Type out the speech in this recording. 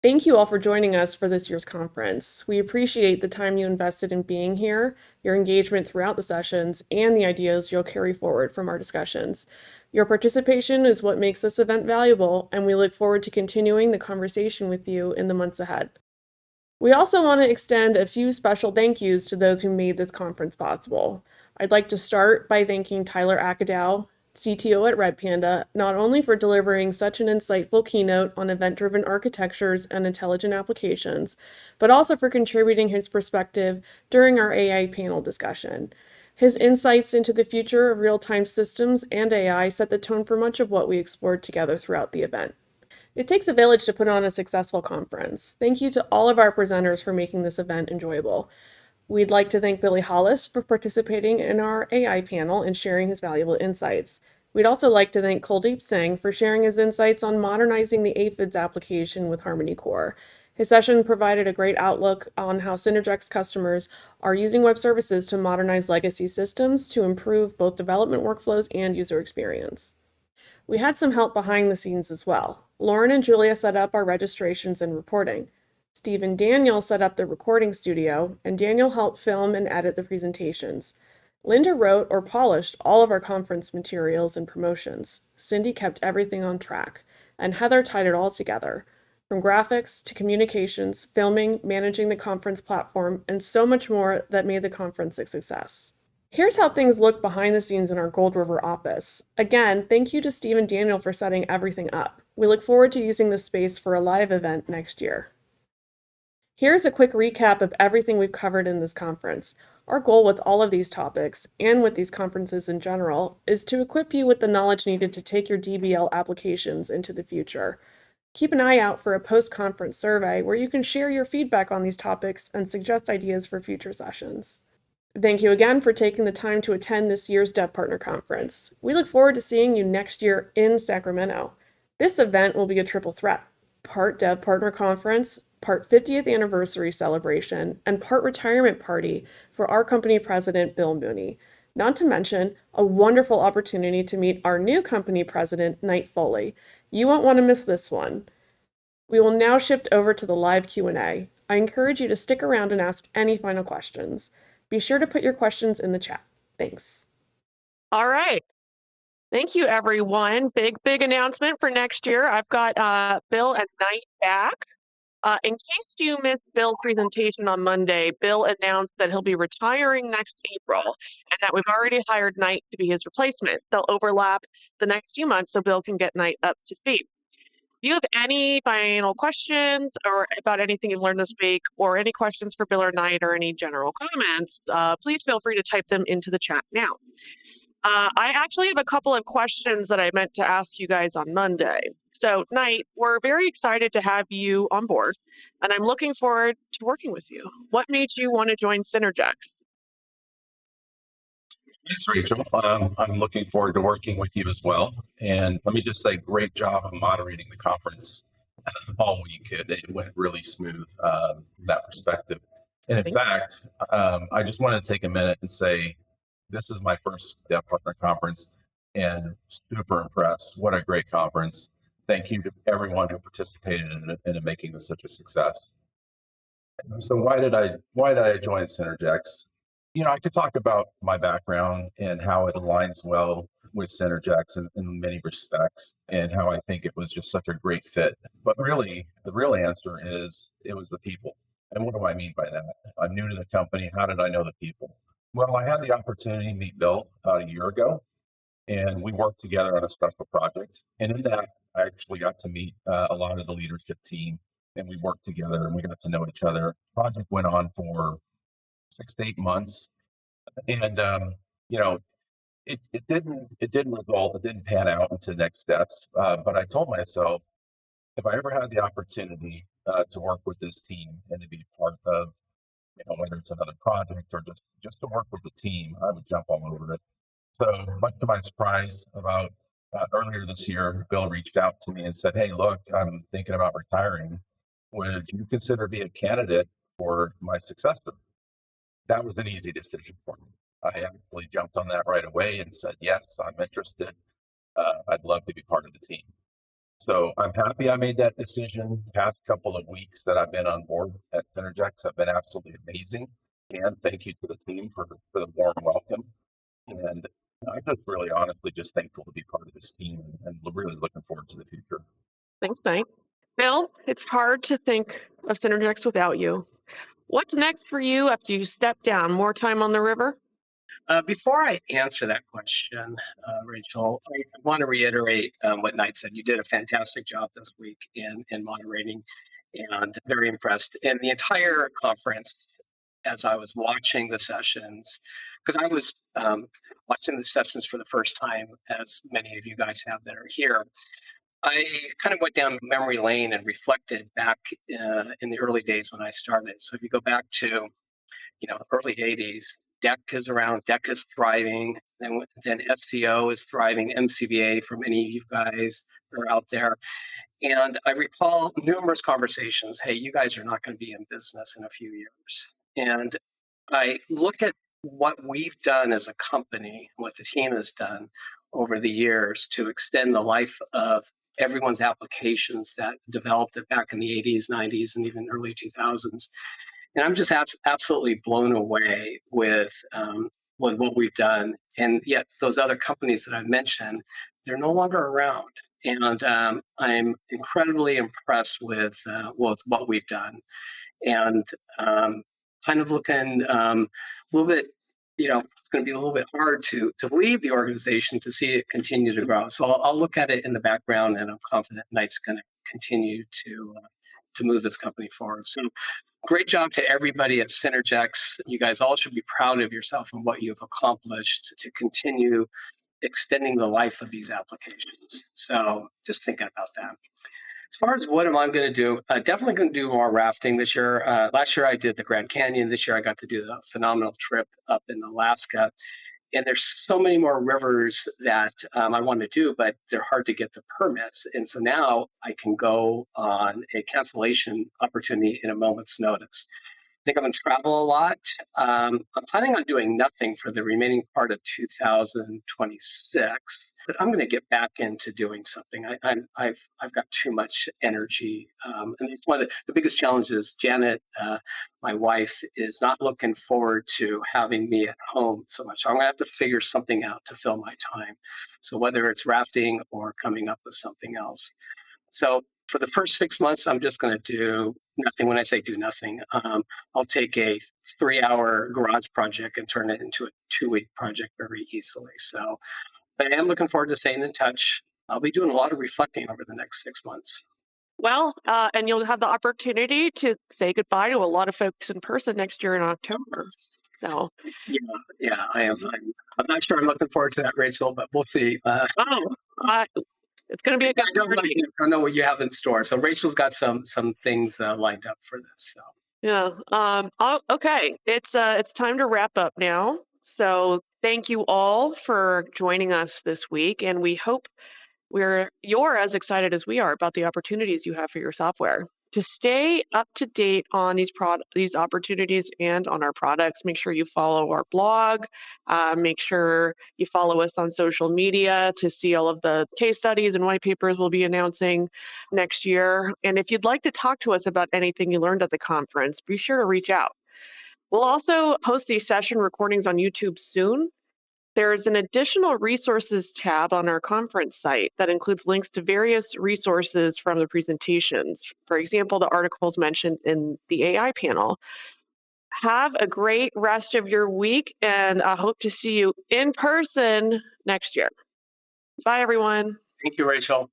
Thank you all for joining us for this year's conference. We appreciate the time you invested in being here, your engagement throughout the sessions, and the ideas you'll carry forward from our discussions. Your participation is what makes this event valuable, and we look forward to continuing the conversation with you in the months ahead. We also want to extend a few special thank yous to those who made this conference possible. I'd like to start by thanking Tyler Akadow, CTO at Red Panda, not only for delivering such an insightful keynote on event-driven architectures and intelligent applications, but also for contributing his perspective during our AI panel discussion. His insights into the future of real-time systems and AI set the tone for much of what we explored together throughout the event. It takes a village to put on a successful conference. Thank you to all of our presenters for making this event enjoyable. We'd like to thank Billy Hollis for participating in our AI panel and sharing his valuable insights. We'd also like to thank Kuldeep Singh for sharing his insights on modernizing the Aphids application with Harmony Core. His session provided a great outlook on how Synergex customers are using web services to modernize legacy systems to improve both development workflows and user experience. We had some help behind the scenes as well. Lauren and Julia set up our registrations and reporting. Steve and Daniel set up the recording studio, and Daniel helped film and edit the presentations. Linda wrote or polished all of our conference materials and promotions. Cindy kept everything on track, and Heather tied it all together. From graphics to communications, filming, managing the conference platform, and so much more that made the conference a success. Here's how things look behind the scenes in our Gold River office. Again, thank you to Steve and Daniel for setting everything up. We look forward to using this space for a live event next year. Here's a quick recap of everything we've covered in this conference. Our goal with all of these topics, and with these conferences in general, is to equip you with the knowledge needed to take your DBL applications into the future. Keep an eye out for a post-conference survey where you can share your feedback on these topics and suggest ideas for future sessions. Thank you again for taking the time to attend this year's Dev Partner Conference. We look forward to seeing you next year in Sacramento. This event will be a triple threat: part Dev Partner Conference, part 50th anniversary celebration, and part retirement party for our company president, Bill Mooney. Not to mention a wonderful opportunity to meet our new company president, Neit Foley. You won't want to miss this one. We will now shift over to the live Q&A. I encourage you to stick around and ask any final questions. Be sure to put your questions in the chat. Thanks. All right. Thank you, everyone. Big announcement for next year. I've got Bill and Neit back. In case you missed Bill's presentation on Monday, Bill announced that he'll be retiring next April and that we've already hired Neit to be his replacement. They'll overlap the next few months so Bill can get Neit up to speed. If you have any final questions or about anything you've learned this week, or any questions for Bill or Neit, or any general comments, please feel free to type them into the chat now. I actually have a couple of questions that I meant to ask you guys on Monday. So, Neit, we're very excited to have you on board, and I'm looking forward to working with you. What made you want to join Synergex? Thanks, Rachel. I'm looking forward to working with you as well. And let me just say, great job of moderating the conference all week. It went really smooth from that perspective. And in fact, I just want to take a minute and say, this is my first Dev Partner Conference, and super impressed. What a great conference. Thank you to everyone who participated in making this such a success. So why did I join Synergex? You know, I could talk about my background and how it aligns well with Synergex in many respects, and how I think it was just such a great fit. But really, the real answer is it was the people. And what do I mean by that? I'm new to the company. How did I know the people? Well, I had the opportunity to meet Bill about a year ago, and we worked together on a special project. And in that, I actually got to meet a lot of the leadership team, and we worked together and we got to know each other. The project went on for 6 to 8 months, and you know, it didn't result. It didn't pan out into next steps. But I told myself, if I ever had the opportunity to work with this team and to be part of, you know, whether it's another project or just to work with the team, I would jump all over it. So much to my surprise, about earlier this year, Bill reached out to me and said, "Hey, look, I'm thinking about retiring. Would you consider being a candidate for my successor?" That was an easy decision for me. I actually jumped on that right away and said, "Yes, I'm interested. I'd love to be part of the team." So I'm happy I made that decision. Past couple of weeks that I've been on board at Synergex have been absolutely amazing. And thank you to the team for the warm welcome. And I'm just really honestly just thankful to be part of this team and really looking forward to the future. Thanks, Mike. Bill, it's hard to think of Synergex without you. What's next for you after you step down? More time on the river? Before I answer that question, Rachel, I want to reiterate what Knight said. You did a fantastic job this week in moderating, and very impressed. And the entire conference, as I was watching the sessions, because I was watching the sessions for the first time, as many of you guys have that are here, I kind of went down memory lane and reflected back in the early days when I started. So if you go back to early 80s, DEC is around, DEC is thriving, then SEO is thriving, MCBA for many of you guys are out there. And I recall numerous conversations, hey, you guys are not going to be in business in a few years. And I look at what we've done as a company, what the team has done over the years to extend the life of everyone's applications that developed it back in the 80s, 90s, and even early 2000s. And I'm just absolutely blown away with what we've done. And yet those other companies that I've mentioned, they're no longer around. And I'm incredibly impressed with what we've done. And kind of looking a little bit, it's going to be a little bit hard to leave the organization to see it continue to grow. So I'll look at it in the background, and I'm confident Knight's going to continue to move this company forward. So great job to everybody at Synergex. You guys all should be proud of yourself and what you've accomplished to continue extending the life of these applications. So just thinking about that. As far as what am I going to do, definitely going to do more rafting this year. Last year I did the Grand Canyon. This year I got to do the phenomenal trip up in Alaska. And there's so many more rivers that I want to do, but they're hard to get the permits. And so now I can go on a cancellation opportunity in a moment's notice. I think I'm going to travel a lot. I'm planning on doing nothing for the remaining part of 2026, but I'm going to get back into doing something. I've got too much energy, and it's one of the biggest challenges. Janet, my wife, is not looking forward to having me at home so much. So I'm going to have to figure something out to fill my time. So whether it's rafting or coming up with something else. So for the first 6 months, I'm just going to do nothing. When I say do nothing, I'll take a 3-hour garage project and turn it into a 2-week project very easily. So, but I am looking forward to staying in touch. I'll be doing a lot of reflecting over the next 6 months. Well, and you'll have the opportunity to say goodbye to a lot of folks in person next year in October. So, yeah, I am. I'm not sure I'm looking forward to that, Rachel, but we'll see. It's going to be a good I don't know what you have in store. So Rachel's got some things lined up for this. So. Yeah. Okay. It's time to wrap up now. So thank you all for joining us this week, and we hope you're as excited as we are about the opportunities you have for your software. To stay up to date on these opportunities and on our products, make sure you follow our blog. Make sure you follow us on social media to see all of the case studies and white papers we'll be announcing next year. And if you'd like to talk to us about anything you learned at the conference, be sure to reach out. We'll also post these session recordings on YouTube soon. There's an additional resources tab on our conference site that includes links to various resources from the presentations. For example, the articles mentioned in the AI panel. Have a great rest of your week, and I hope to see you in person next year. Bye, everyone. Thank you, Rachel.